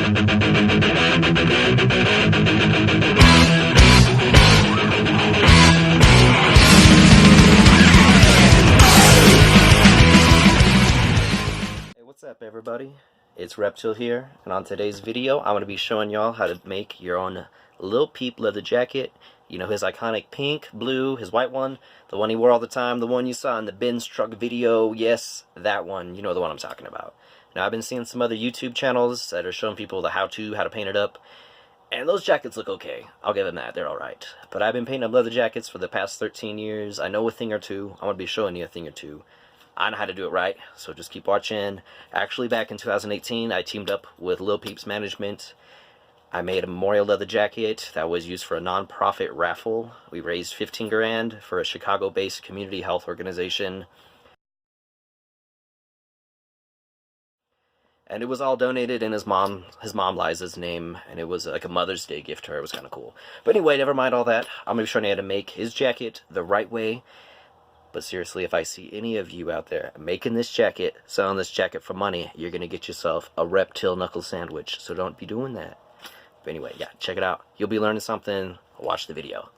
What's up, everybody? It's Reptile here, and on today's video I'm going to be showing y'all how to make your own Lil Peep leather jacket. You know, his iconic pink, blue, his white one, the one he wore all the time, the one you saw in the Benz truck video. Yes, that one. You know the one I'm talking about. Now, I've been seeing some other YouTube channels that are showing people the how to paint it up, and those jackets look okay. I'll give them that. They're alright. But I've been painting up leather jackets for the past 13 years. I know a thing or two. I'm going to be showing you a thing or two. I know how to do it right, so just keep watching. Actually, back in 2018, I teamed up with Lil Peep's management. I made a memorial leather jacket that was used for a non-profit raffle. We raised 15 grand for a Chicago-based community health organization. And it was all donated in his mom Liza's name, and it was like a Mother's Day gift to her. It was kind of cool. But anyway, never mind all that. I'm going to be showing you how to make his jacket the right way. But seriously, if I see any of you out there making this jacket, selling this jacket for money, you're going to get yourself a reptile knuckle sandwich. So don't be doing that. But anyway, yeah, check it out. You'll be learning something. Watch the video.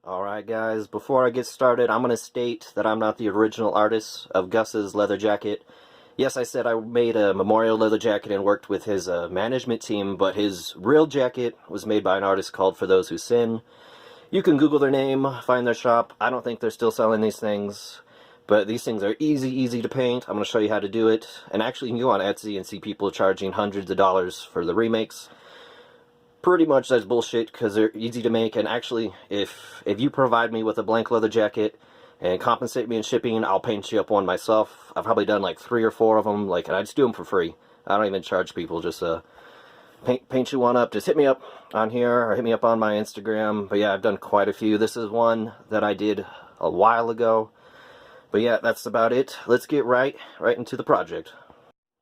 Alright guys, before I get started, I'm going to state that I'm not the original artist of Gus's leather jacket. Yes, I said I made a memorial leather jacket and worked with his management team, but his real jacket was made by an artist called For Those Who Sin. You can Google their name, find their shop. I don't think they're still selling these things, but these things are easy to paint. I'm going to show you how to do it. And actually, you can go on Etsy and see people charging hundreds of dollars for the remakes. Pretty much that's bullshit because they're easy to make, and actually if you provide me with a blank leather jacket and compensate me in shipping, I'll paint you up one myself. I've probably done like 3 or 4 of them, and I just do them for free. I don't even charge people, just paint you one up. Just hit me up on here or hit me up on my Instagram. But yeah, I've done quite a few. This is one that I did a while ago. But yeah, that's about it. Let's get right into the project.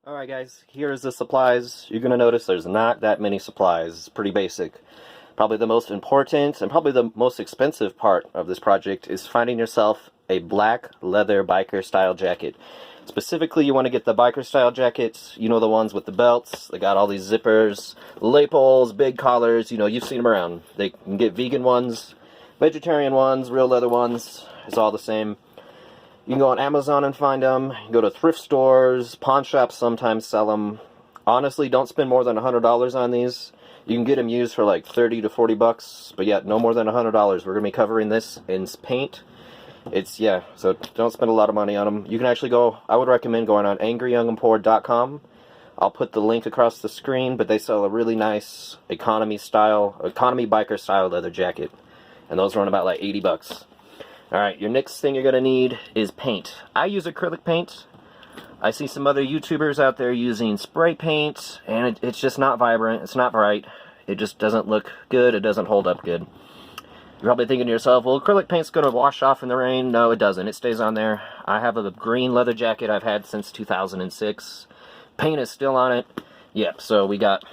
Alright guys, here's the supplies. You're going to notice there's not that many supplies. It's pretty basic. Probably the most important and probably the most expensive part of this project is finding yourself a black leather biker style jacket. Specifically, you want to get the biker style jackets, you know, the ones with the belts. They got all these zippers, lapels, big collars, you know, you've seen them around. They can get vegan ones, vegetarian ones, real leather ones. It's all the same. You can go on Amazon and find them. You can go to thrift stores. Pawn shops sometimes sell them. Honestly, don't spend more than $100 on these. You can get them used for like 30 to 40 bucks. But yeah, no more than $100. We're going to be covering this in paint. Yeah, so don't spend a lot of money on them. You can actually go, I would recommend going on angryyoungandpoor.com. I'll put the link across the screen, but they sell a really nice economy biker style leather jacket. And those run about like 80 bucks. Alright, your next thing you're going to need is paint. I use acrylic paint. I see some other YouTubers out there using spray paint, and it's just not vibrant, it's not bright. It just doesn't look good, it doesn't hold up good. You're probably thinking to yourself, well, acrylic paint's going to wash off in the rain. No, it doesn't. It stays on there. I have a green leather jacket I've had since 2006. Paint is still on it. Yep, so we got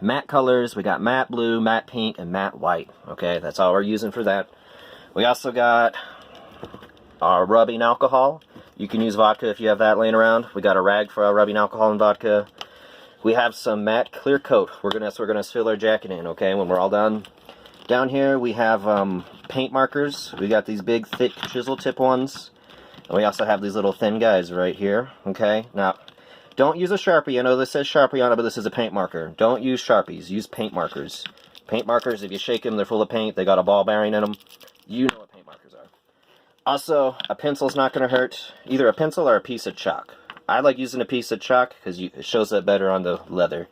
matte colors, we got matte blue, matte pink, and matte white. Okay, that's all we're using for that. We also got our rubbing alcohol. You can use vodka if you have that laying around. We got a rag for our rubbing alcohol and vodka. We have some matte clear coat. We're gonna fill our jacket in, okay, when we're all done. Down here we have paint markers. We got these big, thick chisel tip ones. And we also have these little thin guys right here, okay? Now, don't use a Sharpie. I know this says Sharpie on it, but this is a paint marker. Don't use Sharpies. Use paint markers. Paint markers, if you shake them, they're full of paint. They got a ball bearing in them. You know what paint markers are. Also, a pencil's not going to hurt. Either a pencil or a piece of chalk. I like using a piece of chalk because it shows up better on the leather.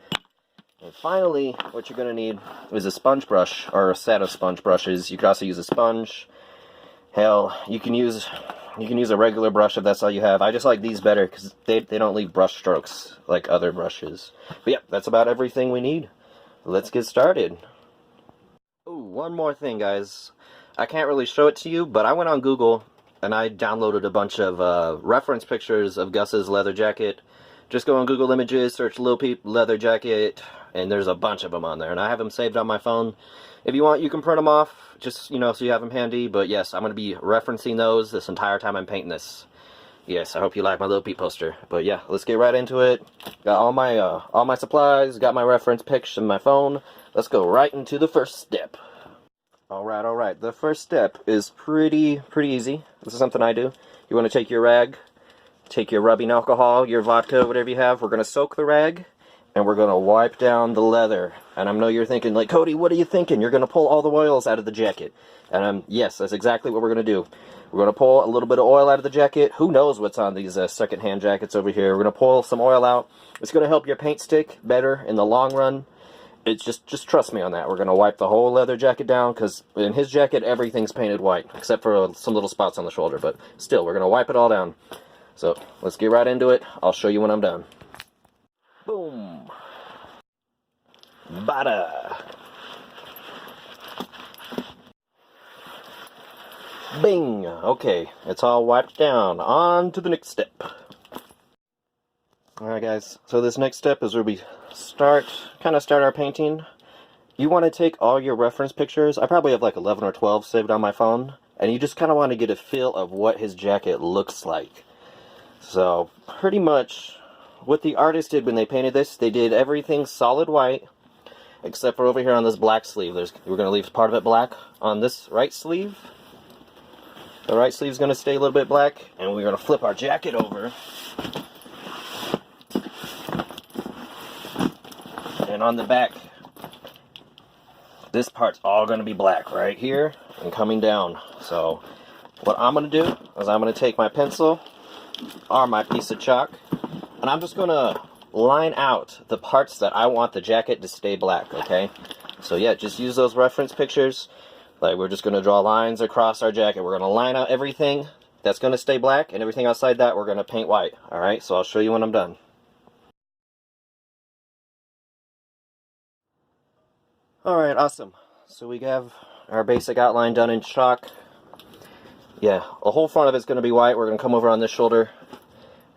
And finally, what you're going to need is a sponge brush or a set of sponge brushes. You could also use a sponge. Hell, you can use a regular brush if that's all you have. I just like these better because they don't leave brush strokes like other brushes. But yeah, that's about everything we need. Let's get started. Ooh, one more thing, guys. I can't really show it to you, but I went on Google and I downloaded a bunch of reference pictures of Gus's leather jacket Just go on Google Images, search Lil Peep leather jacket, and there's a bunch of them on there. And I have them saved on my phone. If you want, you can print them off, just, you know, so you have them handy. But yes, I'm going to be referencing those this entire time I'm painting this. Yes, I hope you like my Lil Peep poster. But yeah, let's get right into it. Got all my supplies, got my reference pics in my phone. Let's go right into the first step. Alright. The first step is pretty easy. This is something I do. You want to take your rag, take your rubbing alcohol, your vodka, whatever you have. We're going to soak the rag, and we're going to wipe down the leather. And I know you're thinking, like, Cody, what are you thinking? You're going to pull all the oils out of the jacket. And yes, that's exactly what we're going to do. We're going to pull a little bit of oil out of the jacket. Who knows what's on these second-hand jackets over here. We're going to pull some oil out. It's going to help your paint stick better in the long run. It's just trust me on that. We're going to wipe the whole leather jacket down, because in his jacket, everything's painted white, except for some little spots on the shoulder. But still, we're going to wipe it all down. So, let's get right into it. I'll show you when I'm done. Boom. Bada. Bing. Okay, it's all wiped down. On to the next step. Alright guys, so this next step is where we start our painting. You want to take all your reference pictures. I probably have like 11 or 12 saved on my phone. And you just kind of want to get a feel of what his jacket looks like. So, pretty much, what the artist did when they painted this, they did everything solid white, except for over here on this black sleeve. We're going to leave part of it black on this right sleeve. The right sleeve's going to stay a little bit black, and we're going to flip our jacket over. And on the back, this part's all going to be black right here and coming down. So, what I'm going to do is I'm going to take my pencil or my piece of chalk, and I'm just going to line out the parts that I want the jacket to stay black, okay? So yeah, just use those reference pictures. Like, we're just going to draw lines across our jacket. We're going to line out everything that's going to stay black, and everything outside that we're going to paint white, alright? So I'll show you when I'm done. Alright, awesome. So we have our basic outline done in chalk. Yeah, the whole front of it's going to be white. We're going to come over on this shoulder,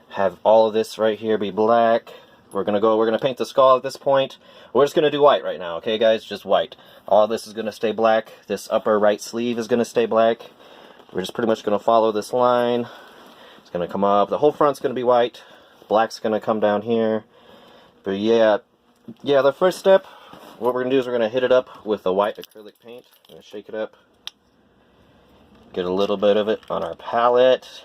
have all of this right here be black. We're going to paint the skull at this point. We're just going to do white right now, okay guys? Just white. All this is going to stay black. This upper right sleeve is going to stay black. We're just pretty much going to follow this line. It's going to come up. The whole front's going to be white. Black's going to come down here. But yeah, the first step, what we're going to do is we're going to hit it up with the white acrylic paint. I'm going to shake it up. Get a little bit of it on our palette.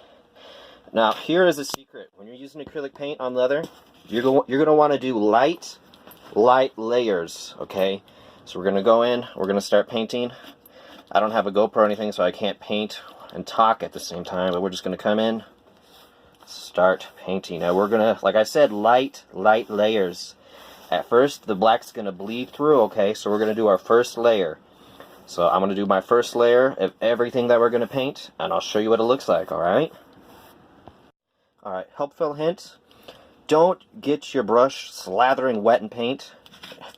Now, here is a secret. When you're using acrylic paint on leather, you're going to want to do light layers, okay? So we're going to go in, we're going to start painting. I don't have a GoPro or anything, so I can't paint and talk at the same time, but we're just going to come in, start painting. Now we're going to, like I said, light layers. At first, the black's going to bleed through, okay? So we're going to do our first layer. So I'm going to do my first layer of everything that we're going to paint, and I'll show you what it looks like, alright? Alright, helpful hint. Don't get your brush slathering wet in paint.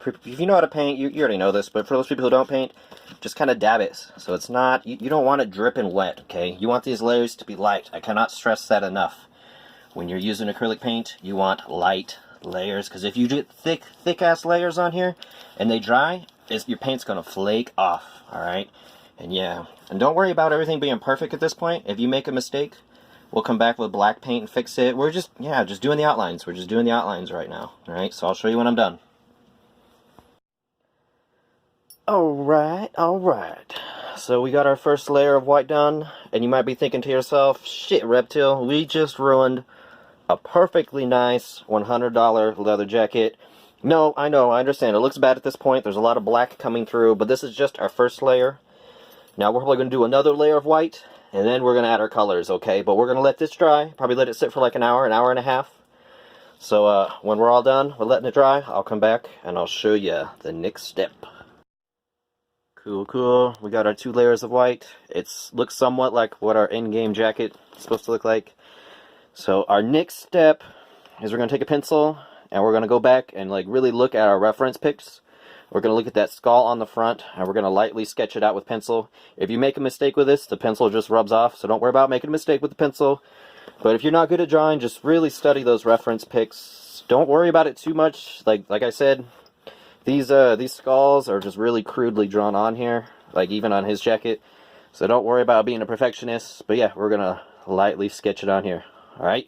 If you know how to paint, you already know this, but for those people who don't paint, just kind of dab it. So it's not, you don't want it dripping wet, okay? You want these layers to be light. I cannot stress that enough. When you're using acrylic paint, you want light layers, because if you get thick-ass layers on here, and they dry, your paint's going to flake off, alright? And yeah, and don't worry about everything being perfect at this point. If you make a mistake, we'll come back with black paint and fix it. We're just doing the outlines. We're just doing the outlines right now, alright? So I'll show you when I'm done. Alright. So we got our first layer of white done, and you might be thinking to yourself, shit, Reptile, we just ruined a perfectly nice $100 leather jacket. No, I know, I understand. It looks bad at this point. There's a lot of black coming through, but this is just our first layer. Now we're probably going to do another layer of white, and then we're going to add our colors, okay? But we're going to let this dry. Probably let it sit for like an hour and a half. So when we're all done, we're letting it dry. I'll come back, and I'll show you the next step. Cool. We got our 2 layers of white. It looks somewhat like what our in-game jacket is supposed to look like. So our next step is we're going to take a pencil, and we're going to go back and like really look at our reference pics. We're going to look at that skull on the front, and we're going to lightly sketch it out with pencil. If you make a mistake with this, the pencil just rubs off, so don't worry about making a mistake with the pencil. But if you're not good at drawing, just really study those reference pics. Don't worry about it too much. Like I said, these skulls are just really crudely drawn on here, like even on his jacket. So don't worry about being a perfectionist. But yeah, we're gonna lightly sketch it on here. All right.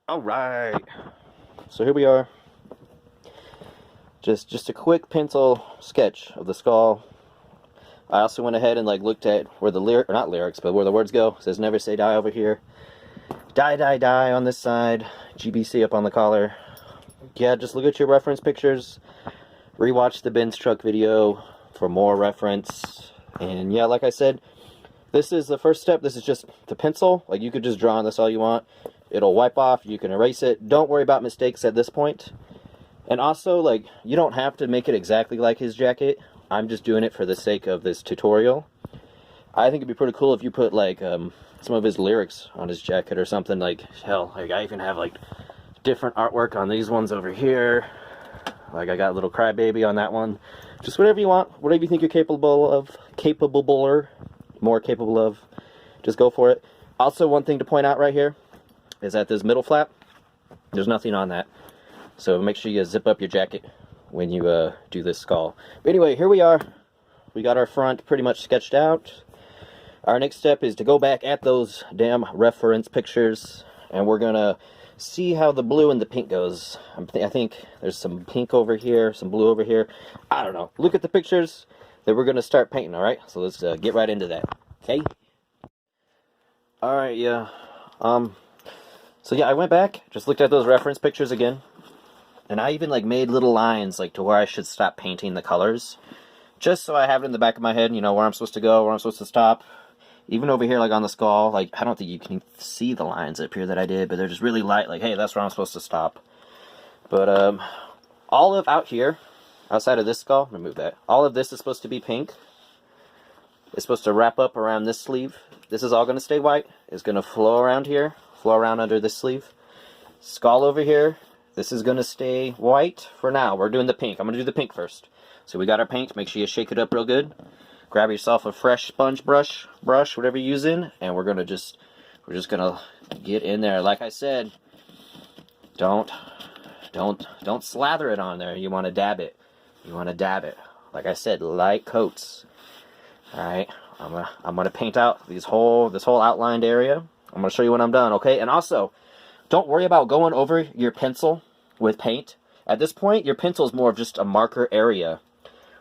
All right. So here we are. Just a quick pencil sketch of the skull. I also went ahead and like looked at where the not lyrics, but where the words go. It says never say die over here. Die, die, die on this side. GBC up on the collar. Yeah, just look at your reference pictures. Rewatch the Ben's truck video for more reference. And yeah, like I said, this is the first step. This is just the pencil. Like you could just draw on this all you want. It'll wipe off. You can erase it. Don't worry about mistakes at this point. And also, like, you don't have to make it exactly like his jacket. I'm just doing it for the sake of this tutorial. I think it'd be pretty cool if you put, like, some of his lyrics on his jacket or something. Like, hell, like, I even have, like, different artwork on these ones over here. Like, I got a little crybaby on that one. Just whatever you want. Whatever you think you're capable of. More capable of. Just go for it. Also, one thing to point out right here is that this middle flap, there's nothing on that. So make sure you zip up your jacket when you do this skull. But anyway, here we are. We got our front pretty much sketched out. Our next step is to go back at those damn reference pictures, and we're gonna see how the blue and the pink goes. I think there's some pink over here, some blue over here. I don't know. Look at the pictures, then we're gonna start painting, alright? So let's get right into that, okay? Alright, yeah. So yeah, I went back, just looked at those reference pictures again. And I even, like, made little lines, like, to where I should stop painting the colors. Just so I have it in the back of my head, you know, where I'm supposed to go, where I'm supposed to stop. Even over here, like, on the skull, like, I don't think you can see the lines up here that I did, but they're just really light, like, hey, that's where I'm supposed to stop. But, all of out here, outside of this skull, let me move that. All of this is supposed to be pink. It's supposed to wrap up around this sleeve. This is all going to stay white. It's going to flow around here, flow around under this sleeve. Skull over here. This is going to stay white for now. We're doing the pink. I'm going to do the pink first. So we got our paint. Make sure you shake it up real good. Grab yourself a fresh sponge brush, whatever you're using, and we're just going to get in there. Like I said, don't slather it on there. You want to dab it. You want to dab it. Like I said, light coats. All right. I'm going to paint out this whole outlined area. I'm going to show you when I'm done, okay? And also, don't worry about going over your pencil with paint. At this point, your pencil is more of just a marker area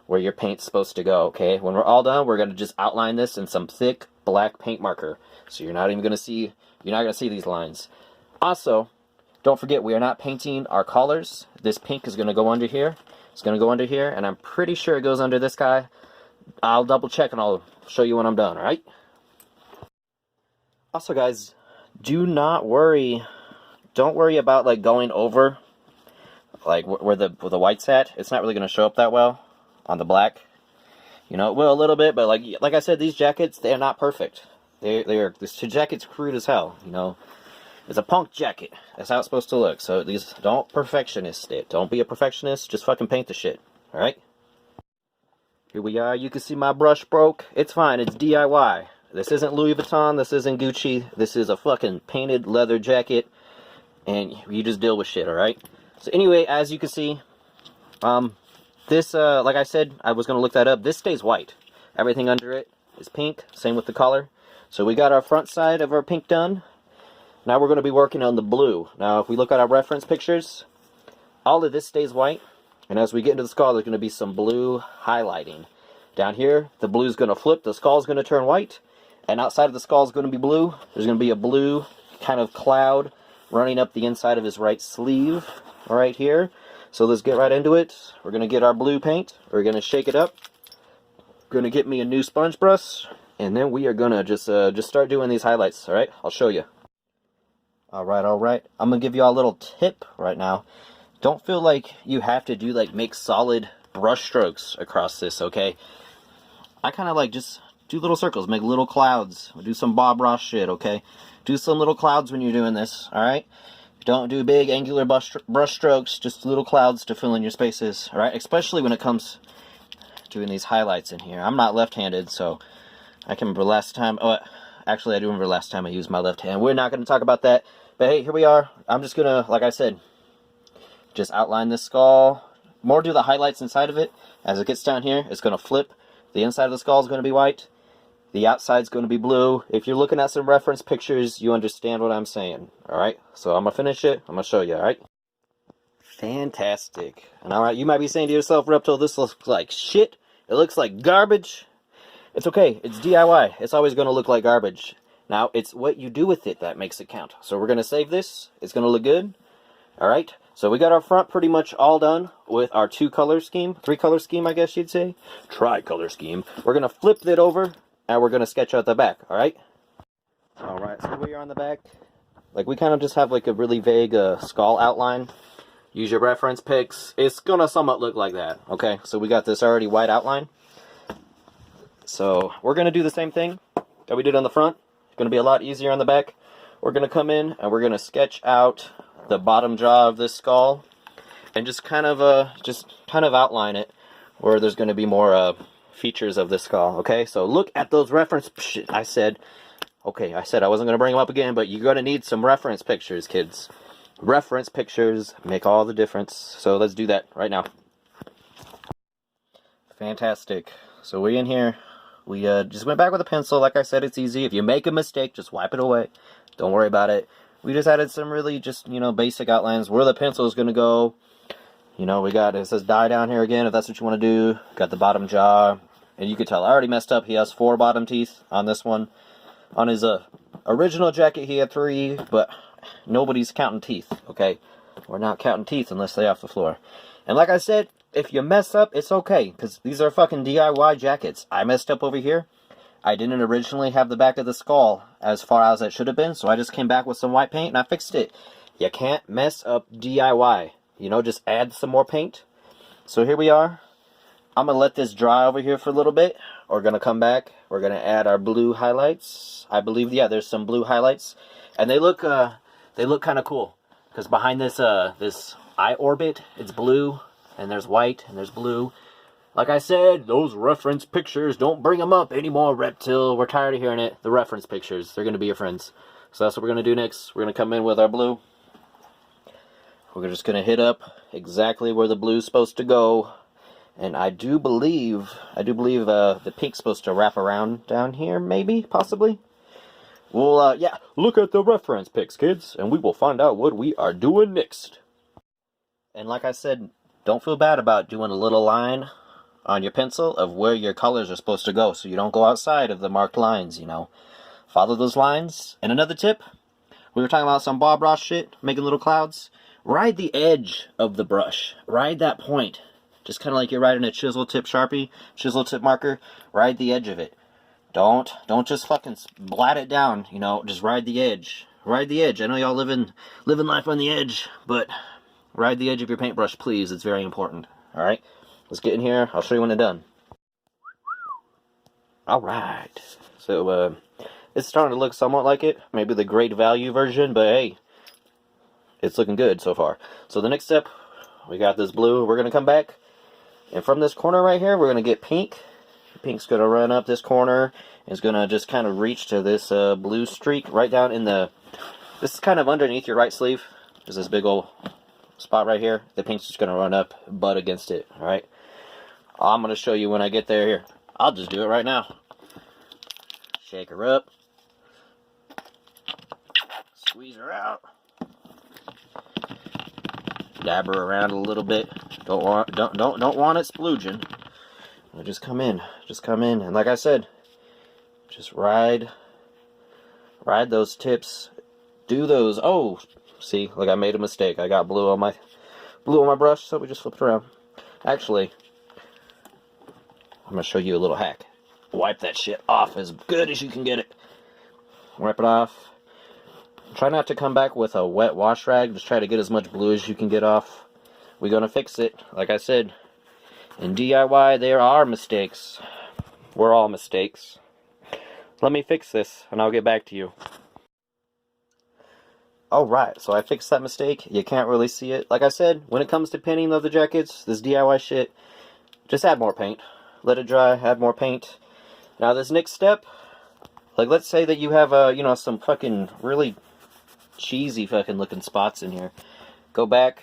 where your paint's supposed to go, okay? When we're all done, we're going to just outline this in some thick black paint marker. So you're not going to see these lines. Also, don't forget, we are not painting our collars. This pink is going to go under here. It's going to go under here, and I'm pretty sure it goes under this guy. I'll double check and I'll show you when I'm done, alright? Also, guys, do not worry. Don't worry about, like, going over, like, where the white's at. It's not really going to show up that well on the black. You know, it will a little bit, but like I said, these jackets, they're not perfect. This jacket's crude as hell, you know. It's a punk jacket. That's how it's supposed to look. So don't perfectionist it. Don't be a perfectionist. Just fucking paint the shit. Alright? Here we are. You can see my brush broke. It's fine. It's DIY. This isn't Louis Vuitton. This isn't Gucci. This is a fucking painted leather jacket. And you just deal with shit, alright? So anyway, as you can see, this, like I said, I was going to look that up. This stays white. Everything under it is pink. Same with the collar. So we got our front side of our pink done. Now we're going to be working on the blue. Now, if we look at our reference pictures, all of this stays white. And as we get into the skull, there's going to be some blue highlighting. Down here, the blue's going to flip. The skull's going to turn white. And outside of the skull is going to be blue. There's going to be a blue kind of cloud running up the inside of his right sleeve right here. So let's get right into it. We're going to get our blue paint. We're going to shake it up. We're going to get me a new sponge brush. And then we are going to just start doing these highlights. Alright, I'll show you. Alright. I'm going to give you all a little tip right now. Don't feel like you have to make solid brush strokes across this, okay? I kind of just do little circles, make little clouds. Do some Bob Ross shit, okay? Do some little clouds when you're doing this, alright? Don't do big angular brush strokes, just little clouds to fill in your spaces, alright? Especially when it comes to doing these highlights in here. I'm not left-handed, so I can remember last time. Oh, actually, I do remember last time I used my left hand. We're not going to talk about that. But hey, here we are. I'm just going to, like I said, just outline this skull. More do the highlights inside of it. As it gets down here, it's going to flip. The inside of the skull is going to be white. The outside's going to be blue. If you're looking at some reference pictures, you understand what I'm saying. Alright? So I'm going to finish it. I'm going to show you, alright? Fantastic. And alright, you might be saying to yourself, Reptile, this looks like shit. It looks like garbage. It's okay. It's DIY. It's always going to look like garbage. Now, it's what you do with it that makes it count. So we're going to save this. It's going to look good. Alright? So we got our front pretty much all done with our 2-color scheme. 3-color scheme, I guess you'd say. Tri-color scheme. We're going to flip it over. And we're going to sketch out the back, alright? Alright, so we are on the back. Like, we kind of just have, like, a really vague skull outline. Use your reference pics. It's going to somewhat look like that, okay? So we got this already white outline. So, we're going to do the same thing that we did on the front. It's going to be a lot easier on the back. We're going to come in, and we're going to sketch out the bottom jaw of this skull. And just kind of outline it where there's going to be more, features of this skull, okay? So look at those reference I said I wasn't going to bring them up again, but you're going to need some reference pictures, kids. Reference pictures make all the difference. So let's do that right now. Fantastic. So we in here, we just went back with a pencil. Like I said, it's easy. If you make a mistake, just wipe it away. Don't worry about it. We just added some really just, basic outlines where the pencil is going to go. We got, it says die down here again, if that's what you want to do. Got the bottom jaw. And you can tell I already messed up. He has 4 bottom teeth on this one. On his original jacket, he had 3, but nobody's counting teeth, okay? We're not counting teeth unless they're off the floor. And like I said, if you mess up, it's okay, because these are fucking DIY jackets. I messed up over here. I didn't originally have the back of the skull as far as it should have been, so I just came back with some white paint and I fixed it. You can't mess up DIY. Just add some more paint. So here we are. I'm going to let this dry over here for a little bit. We're going to come back. We're going to add our blue highlights. I believe, yeah, there's some blue highlights. And they look kind of cool. Because behind this this eye orbit, it's blue. And there's white, and there's blue. Like I said, those reference pictures, don't bring them up anymore, Reptile. We're tired of hearing it. The reference pictures, they're going to be your friends. So that's what we're going to do next. We're going to come in with our blue. We're just going to hit up exactly where the blue's supposed to go. And I do believe the pink's supposed to wrap around down here, maybe, possibly. Well, yeah, look at the reference pics, kids, and we will find out what we are doing next. And like I said, don't feel bad about doing a little line on your pencil of where your colors are supposed to go, so you don't go outside of the marked lines, Follow those lines. And another tip, we were talking about some Bob Ross shit, making little clouds. Ride the edge of the brush. Ride that point. Just kind of like you're riding a chisel tip Sharpie, chisel tip marker. Ride the edge of it. Don't just fucking blat it down, just ride the edge. Ride the edge. I know y'all living life on the edge, but ride the edge of your paintbrush, please. It's very important. Alright? Let's get in here. I'll show you when it's done. Alright. So, it's starting to look somewhat like it. Maybe the great value version, but hey, it's looking good so far. So the next step, we got this blue. We're going to come back. And from this corner right here, we're going to get pink. Pink's going to run up this corner. It's going to just kind of reach to this blue streak right down in the... This is kind of underneath your right sleeve. There's this big old spot right here. The pink's just going to run up, butt against it. Alright? I'm going to show you when I get there here. I'll just do it right now. Shake her up. Squeeze her out. Dab her around a little bit. Don't want it splooging. Just come in, and like I said, just ride those tips. Do those. Oh, see, like I made a mistake. I got blue on my brush, so we just flipped around. Actually, I'm gonna show you a little hack. Wipe that shit off as good as you can get it. Wipe it off. Try not to come back with a wet wash rag. Just try to get as much blue as you can get off. We're going to fix it. Like I said, in DIY, there are mistakes. We're all mistakes. Let me fix this, and I'll get back to you. Alright, so I fixed that mistake. You can't really see it. Like I said, when it comes to painting leather jackets, this DIY shit, just add more paint. Let it dry, add more paint. Now this next step, like let's say that you have you know, some fucking really cheesy fucking looking spots in here. Go back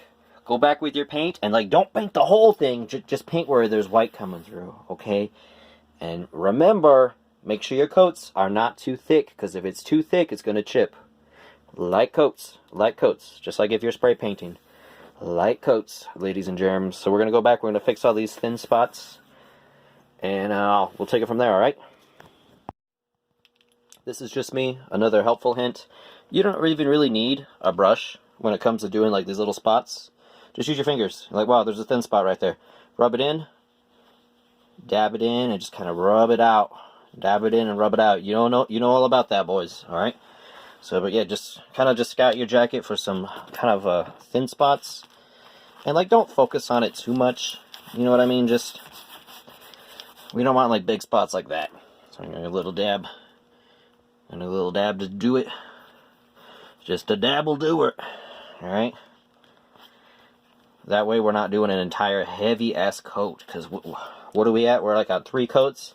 with your paint, and like don't paint the whole thing, just paint where there's white coming through, okay? And remember, make sure your coats are not too thick, because if it's too thick, it's going to chip. Light coats, just like if you're spray painting. Light coats, ladies and germs. So we're going to go back, we're going to fix all these thin spots, and we'll take it from there, alright? This is just me, another helpful hint. You don't even really need a brush when it comes to doing like these little spots. Just use your fingers. You're like, wow, there's a thin spot right there. Rub it in, dab it in, and just kind of rub it out. Dab it in and rub it out. You know all about that, boys. All right. So, but yeah, just kind of just scout your jacket for some kind of thin spots, and like don't focus on it too much. You know what I mean? Just we don't want like big spots like that. So I'm gonna a little dab and a little dab to do it. Just a dab will do it. All right. That way we're not doing an entire heavy ass coat, because what are we at? We're like on 3 coats.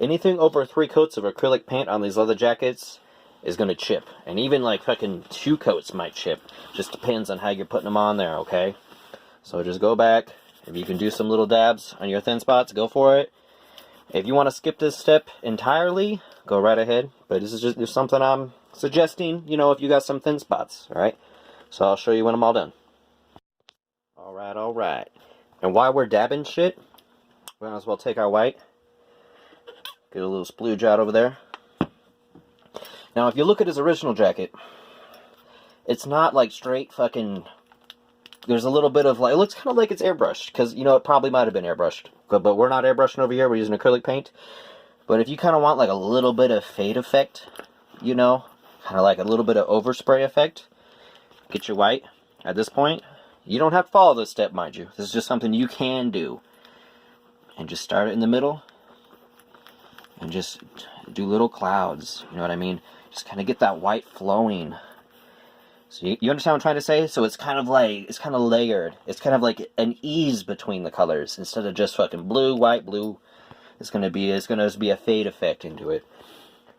Anything over 3 coats of acrylic paint on these leather jackets is going to chip. And even like fucking 2 coats might chip. Just depends on how you're putting them on there, okay? So just go back. If you can do some little dabs on your thin spots, go for it. If you want to skip this step entirely, go right ahead. But this is just something I'm suggesting, you know, if you got some thin spots, alright? So I'll show you when I'm all done. Alright. And while we're dabbing shit, we might as well take our white. Get a little splooge out over there. Now, if you look at his original jacket, it's not like straight fucking... There's a little bit of like... It looks kind of like it's airbrushed, because, you know, it probably might have been airbrushed. But we're not airbrushing over here, we're using acrylic paint. But if you kind of want like a little bit of fade effect, you know, kind of like a little bit of overspray effect, get your white. At this point, you don't have to follow this step, mind you. This is just something you can do. And just start it in the middle. And just do little clouds. You know what I mean? Just kind of get that white flowing. So you understand what I'm trying to say? So it's kind of like, it's kind of layered. It's kind of like an ease between the colors. Instead of just fucking blue, white, blue. It's gonna be a fade effect into it.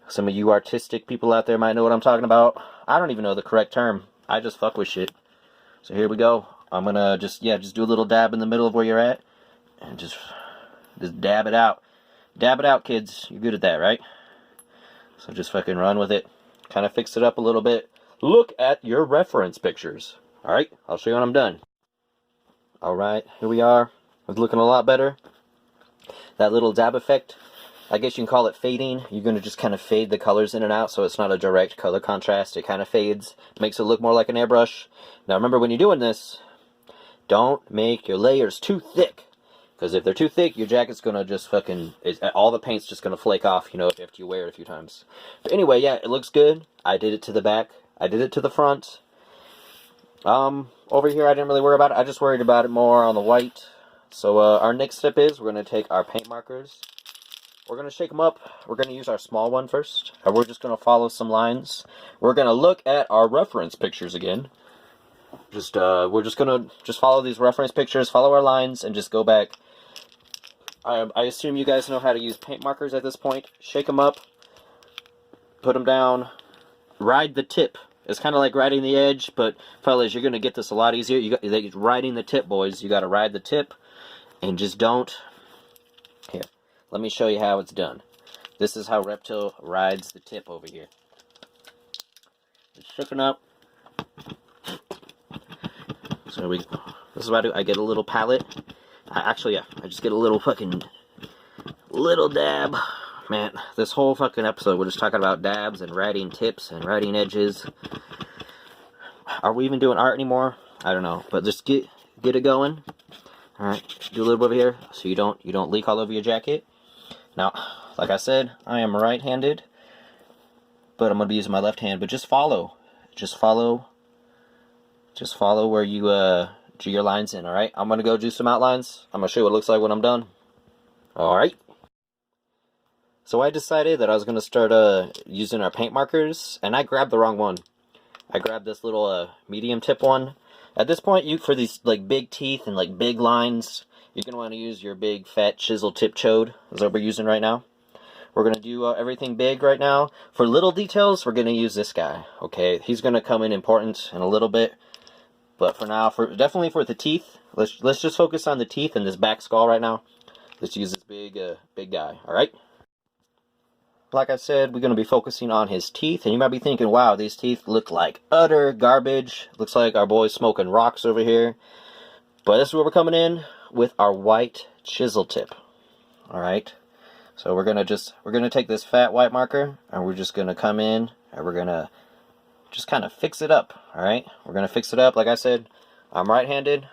Some of you artistic people out there might know what I'm talking about. I don't even know the correct term. I just fuck with shit. So here we go. I'm gonna just do a little dab in the middle of where you're at. And just dab it out. Dab it out, kids. You're good at that, right? So just fucking run with it. Kind of fix it up a little bit. Look at your reference pictures. Alright, I'll show you when I'm done. Alright, here we are. It's looking a lot better. That little dab effect, I guess you can call it fading. You're going to just kind of fade the colors in and out, so it's not a direct color contrast. It kind of fades, makes it look more like an airbrush. Now remember, when you're doing this, don't make your layers too thick. Because if they're too thick, your jacket's going to just fucking... all the paint's just going to flake off, you know, after you wear it a few times. But anyway, yeah, it looks good. I did it to the back. I did it to the front. Over here, I didn't really worry about it. I just worried about it more on the white. So our next step is we're going to take our paint markers. We're going to shake them up. We're going to use our small one first. And we're just going to follow some lines. We're going to look at our reference pictures again. We're just going to follow these reference pictures, follow our lines, and just go back. I assume you guys know how to use paint markers at this point. Shake them up. Put them down. Ride the tip. It's kind of like riding the edge, but fellas, you're going to get this a lot easier. Riding the tip, boys. You got to ride the tip. And just don't... Here, let me show you how it's done. This is how Reptile rides the tip over here. Just shooken up. So this is what I do. I get a little palette. I just get a little fucking... little dab. Man, this whole fucking episode, we're just talking about dabs and riding tips and riding edges. Are we even doing art anymore? I don't know. But just get it going. Alright, do a little bit over here so you don't leak all over your jacket. Now, like I said, I am right-handed, but I'm going to be using my left hand. But just follow where you do your lines in, alright? I'm going to go do some outlines. I'm going to show you what it looks like when I'm done. Alright. So I decided that I was going to start using our paint markers, and I grabbed the wrong one. I grabbed this little medium tip one. At this point, for these like big teeth and like big lines, you're going to want to use your big fat chisel tip chode, is what we're using right now. We're going to do everything big right now. For little details, we're going to use this guy, okay? He's going to come in important in a little bit. But for now, definitely for the teeth, let's just focus on the teeth and this back skull right now. Let's use this big guy, alright? Like I said, we're going to be focusing on his teeth. And you might be thinking, wow, these teeth look like utter garbage. Looks like our boy's smoking rocks over here. But this is where we're coming in with our white chisel tip. Alright? So we're gonna take this fat white marker and we're just gonna come in and we're gonna just kind of fix it up. Alright? We're gonna fix it up. Like I said, I'm right-handed.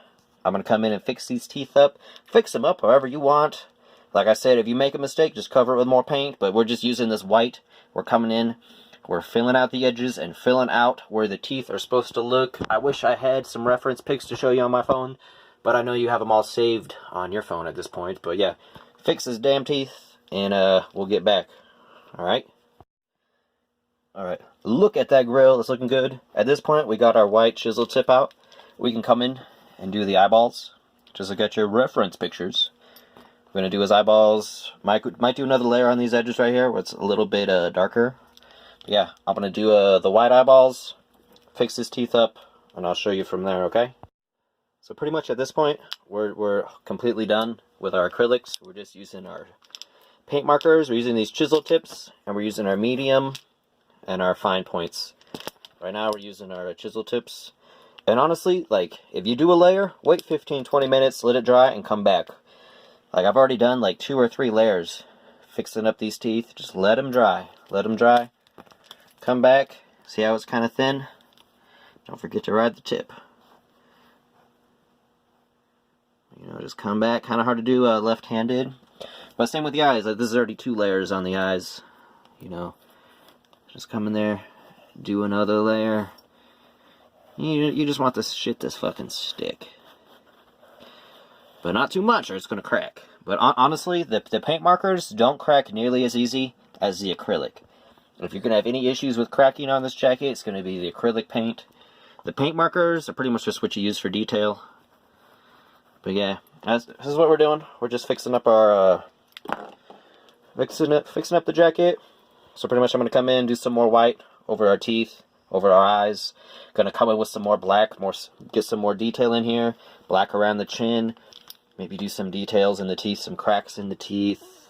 I'm gonna come in and fix these teeth up. Fix them up however you want. Like I said, if you make a mistake, just cover it with more paint, but we're just using this white. We're coming in, we're filling out the edges and filling out where the teeth are supposed to look. I wish I had some reference pics to show you on my phone, but I know you have them all saved on your phone at this point. But yeah, fix his damn teeth. And we'll get back. Alright? Alright. Look at that grill. It's looking good. At this point, we got our white chisel tip out. We can come in and do the eyeballs. Just look at your reference pictures. We're going to do his eyeballs. Might do another layer on these edges right here where it's a little bit darker. But yeah, I'm going to do the white eyeballs. Fix his teeth up. And I'll show you from there, okay? So pretty much at this point, we're completely done with our acrylics. We're just using our paint markers. We're using these chisel tips, and we're using our medium and our fine points. Right now we're using our chisel tips. And honestly, like, if you do a layer, wait 15-20 minutes, let it dry, and come back. Like, I've already done like 2 or 3 layers fixing up these teeth. Just let them dry. Let them dry. Come back. See how it's kind of thin? Don't forget to ride the tip. You know, just come back. Kind of hard to do left-handed. But same with the eyes. Like, this is already 2 layers on the eyes. You know, just come in there, do another layer. You just want this shit to fucking stick. But not too much or it's going to crack. But honestly, the paint markers don't crack nearly as easy as the acrylic. If you're going to have any issues with cracking on this jacket, it's going to be the acrylic paint. The paint markers are pretty much just what you use for detail. But yeah, this is what we're doing. We're just fixing up our... fixing up the jacket. So pretty much I'm going to come in, do some more white over our teeth, over our eyes. Going to come in with some more black, get some more detail in here. Black around the chin. Maybe do some details in the teeth, some cracks in the teeth.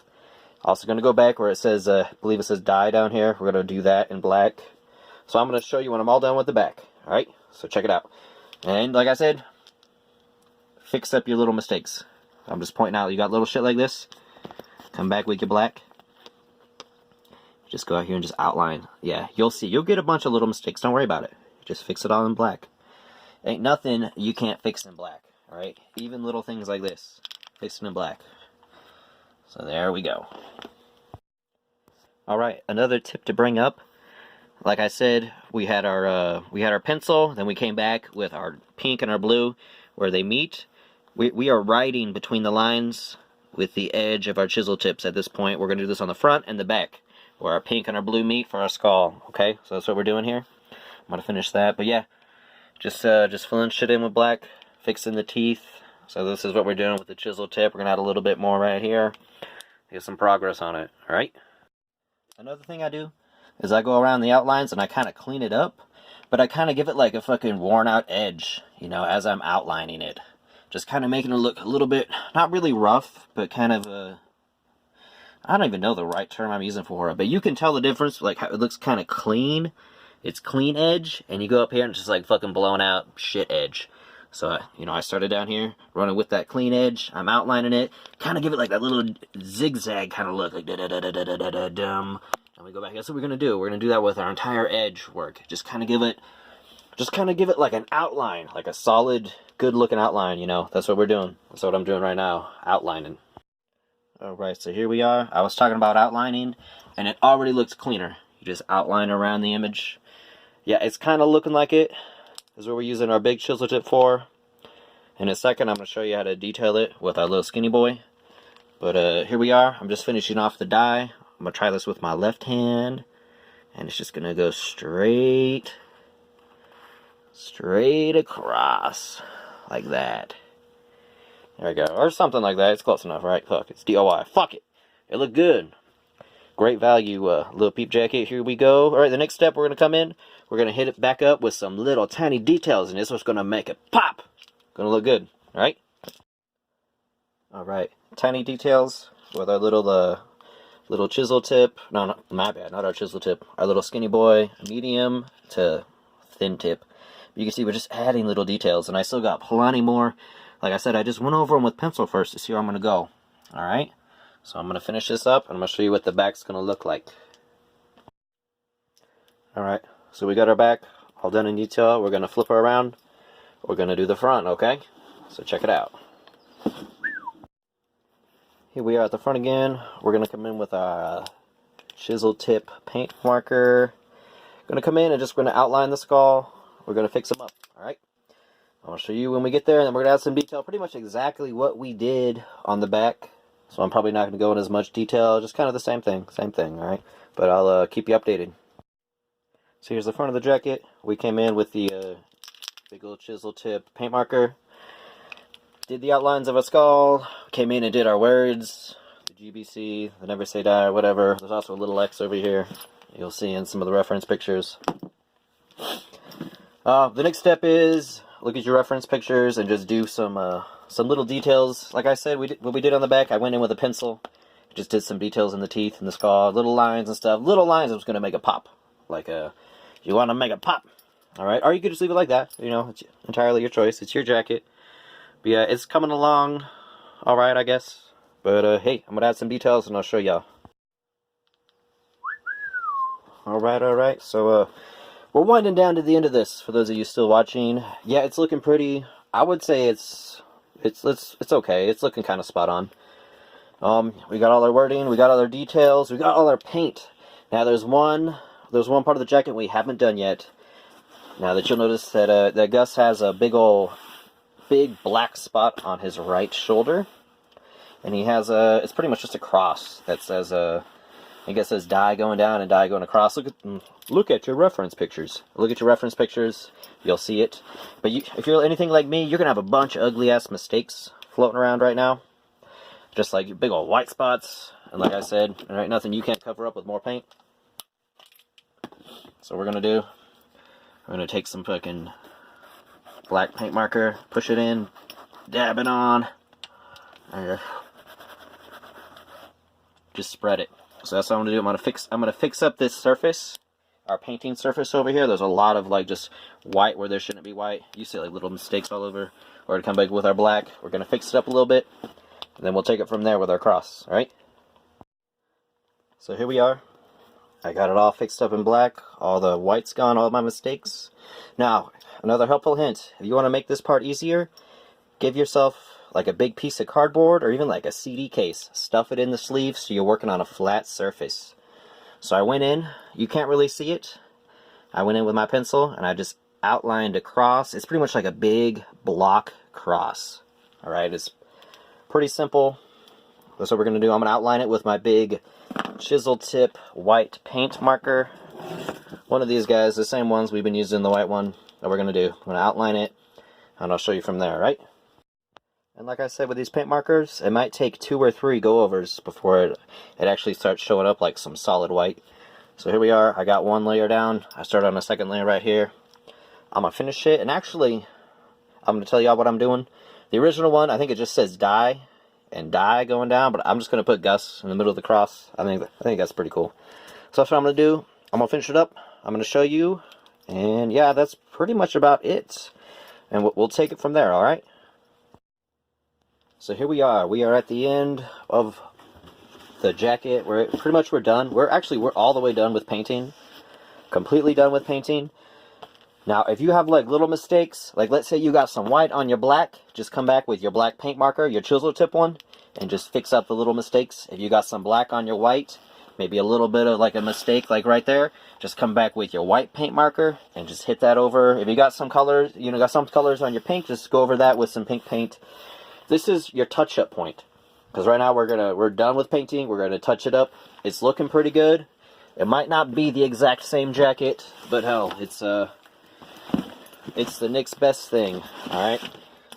Also going to go back where it says, I believe it says dye down here. We're going to do that in black. So I'm going to show you when I'm all done with the back. Alright, so check it out. And like I said, fix up your little mistakes. I'm just pointing out, you got little shit like this. Come back with your black. Just go out here and just outline. Yeah, you'll see. You'll get a bunch of little mistakes. Don't worry about it. Just fix it all in black. Ain't nothing you can't fix in black. Alright? Even little things like this. Fix it in black. So there we go. Alright, another tip to bring up. Like I said, we had our pencil, then we came back with our pink and our blue where they meet. We are writing between the lines with the edge of our chisel tips at this point. We're going to do this on the front and the back, where our pink and our blue meet for our skull. Okay, so that's what we're doing here. I'm going to finish that, but yeah, just filling shit in with black, fixing the teeth. So this is what we're doing with the chisel tip. We're going to add a little bit more right here. Get some progress on it, alright? Another thing I do is I go around the outlines and I kind of clean it up, but I kind of give it like a fucking worn out edge, you know, as I'm outlining it. Just kind of making it look a little bit, not really rough, but kind of I don't even know the right term I'm using for it, but you can tell the difference, like how it looks kind of clean. It's clean edge, and you go up here and it's just like fucking blown out shit edge. So, you know, I started down here, running with that clean edge. I'm outlining it, kind of give it like that little zigzag kind of look, like da-da-da-da-da-da-dum. And we go back. That's what we're going to do. We're going to do that with our entire edge work. Just kind of give it like an outline, like a solid, good-looking outline, you know. That's what we're doing. That's what I'm doing right now, outlining. Alright, so here we are. I was talking about outlining, and it already looks cleaner. You just outline around the image. Yeah, it's kind of looking like it. This is what we're using our big chisel tip for. In a second, I'm going to show you how to detail it with our little skinny boy. But here we are. I'm just finishing off the dye. I'm going to try this with my left hand. And it's just going to go straight across. Like that. There we go. Or something like that. It's close enough, right? Fuck, it's DIY. Fuck it. It looked good. great value Lil Peep jacket. Here we go. Alright, the next step we're going to come in. We're going to hit it back up with some little tiny details. And this is what's going to make it pop. Going to look good. Alright? Alright. Tiny details with our little chisel tip. No, my bad. Not our chisel tip. Our little skinny boy. Medium to thin tip. You can see we're just adding little details. And I still got plenty more. Like I said, I just went over them with pencil first to see where I'm going to go. Alright? So I'm going to finish this up, and I'm going to show you what the back's going to look like. Alright, so we got our back all done in detail. We're going to flip her around. We're going to do the front, okay? So check it out. Here we are at the front again. We're going to come in with our chisel tip paint marker. Going to come in and just going to outline the skull. We're going to fix them up, alright? I'll show you when we get there, and then we're going to add some detail. Pretty much exactly what we did on the back. So I'm probably not going to go in as much detail, just kind of the same thing, alright? But I'll keep you updated. So here's the front of the jacket. We came in with the big old chisel tip paint marker. Did the outlines of a skull. Came in and did our words. The GBC, the never say die, whatever. There's also a little X over here. You'll see in some of the reference pictures. The next step is look at your reference pictures and just do some little details. Like I said, what we did on the back, I went in with a pencil, just did some details in the teeth and the skull, little lines and stuff. Little lines that was going to make a pop. Like, you want to make a pop. Alright, or you could just leave it like that. You know, it's entirely your choice. It's your jacket. But yeah, it's coming along alright, I guess. But, hey, I'm going to add some details and I'll show y'all. Alright, so, we're winding down to the end of this, for those of you still watching. Yeah, it's looking pretty. I would say it's okay. It's looking kind of spot on. We got all our wording, we got all our details, we got all our paint. Now there's one part of the jacket we haven't done yet. Now that you'll notice that Gus has a big black spot on his right shoulder, and he has it's pretty much just a cross that says I guess it says die going down and die going across. Look at your reference pictures. Look at your reference pictures. You'll see it. But if you're anything like me, you're going to have a bunch of ugly-ass mistakes floating around right now. Just like big old white spots. And like I said, there ain't nothing you can't cover up with more paint. So what we're going to do, we're going to take some fucking black paint marker, push it in, dab it on, and just spread it. So that's what I'm going to do. I'm going to fix up this surface, our painting surface over here. There's a lot of like just white where there shouldn't be white. You see like little mistakes all over. We're going to come back with our black. We're going to fix it up a little bit, and then we'll take it from there with our cross, alright? So here we are. I got it all fixed up in black. All the white's gone, all my mistakes. Now, another helpful hint. If you want to make this part easier, give yourself like a big piece of cardboard or even like a CD case. Stuff it in the sleeve so you're working on a flat surface. So I went in. You can't really see it. I went in with my pencil and I just outlined a cross. It's pretty much like a big block cross. Alright, it's pretty simple. That's what we're going to do. I'm going to outline it with my big chisel tip white paint marker. One of these guys, the same ones we've been using, the white one, that we're going to do. I'm going to outline it and I'll show you from there, right? And like I said with these paint markers, it might take 2 or 3 go-overs before it actually starts showing up like some solid white. So here we are. I got one layer down. I started on a second layer right here. I'm going to finish it. And actually, I'm going to tell y'all what I'm doing. The original one, I think it just says die and die going down. But I'm just going to put Gus in the middle of the cross. I think that's pretty cool. So that's what I'm going to do. I'm going to finish it up. I'm going to show you. And yeah, that's pretty much about it. And we'll take it from there, alright? So here we are. We are at the end of the jacket. We're done. We're all the way done with painting. Completely done with painting. Now, if you have like little mistakes, like let's say you got some white on your black, just come back with your black paint marker, your chisel tip one, and just fix up the little mistakes. If you got some black on your white, maybe a little bit of like a mistake like right there, just come back with your white paint marker and just hit that over. If you got some colors, got some colors on your pink, just go over that with some pink paint. This is your touch-up point, because right now we're done with painting. We're gonna touch it up. It's looking pretty good. It might not be the exact same jacket, but hell, it's the next best thing. All right.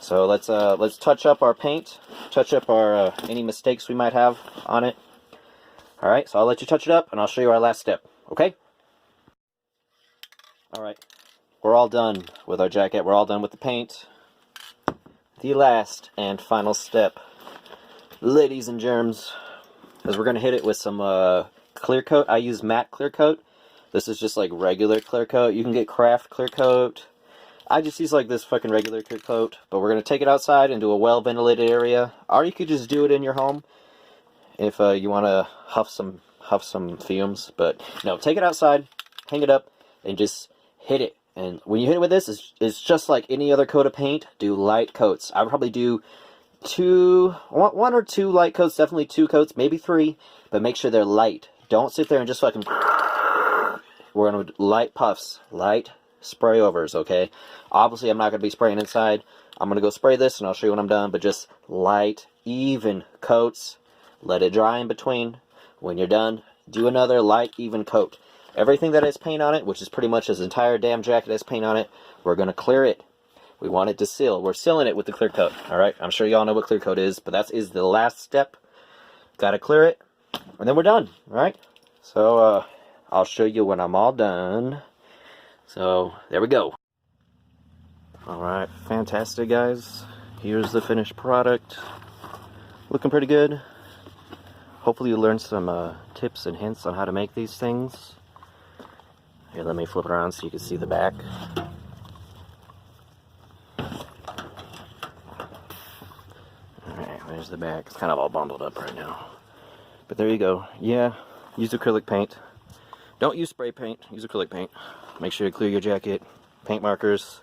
So let's touch up our paint, touch up our any mistakes we might have on it. Alright, so I'll let you touch it up, and I'll show you our last step, okay? Alright, we're all done with our jacket. We're all done with the paint. The last and final step, ladies and germs, is we're going to hit it with some clear coat. I use matte clear coat. This is just like regular clear coat. You can get craft clear coat. I just use like this fucking regular clear coat. But we're going to take it outside into a well-ventilated area. Or you could just do it in your home if you want to huff some fumes. But no, take it outside, hang it up, and just hit it. And when you hit it with this, it's just like any other coat of paint. Do light coats. I would probably do one or two light coats, definitely 2 coats, maybe 3, but make sure they're light. Don't sit there and just fucking... We're going to do light puffs, light spray overs, okay? Obviously, I'm not going to be spraying inside. I'm going to go spray this, and I'll show you when I'm done, but just light, even coats. Let it dry in between. When you're done, do another light, even coat. Everything that has paint on it, which is pretty much this entire damn jacket has paint on it, we're going to clear it. We want it to seal. We're sealing it with the clear coat, alright? I'm sure y'all know what clear coat is, but that is the last step. Gotta clear it, and then we're done, alright? So, I'll show you when I'm all done. So, there we go. Alright, fantastic, guys. Here's the finished product. Looking pretty good. Hopefully you learned some tips and hints on how to make these things. Here, let me flip it around so you can see the back. Alright, there's the back. It's kind of all bundled up right now. But there you go. Yeah, use acrylic paint. Don't use spray paint, use acrylic paint. Make sure you clear your jacket, paint markers.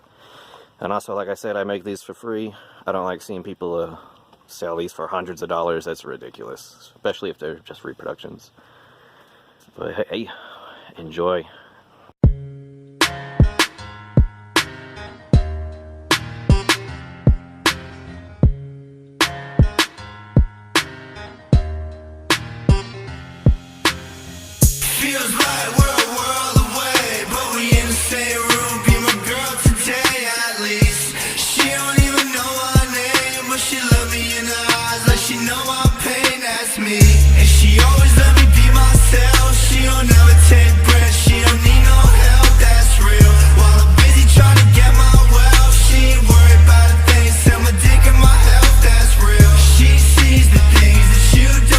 And also, like I said, I make these for free. I don't like seeing people sell these for hundreds of dollars. That's ridiculous, especially if they're just reproductions. But hey, enjoy. Feels like we're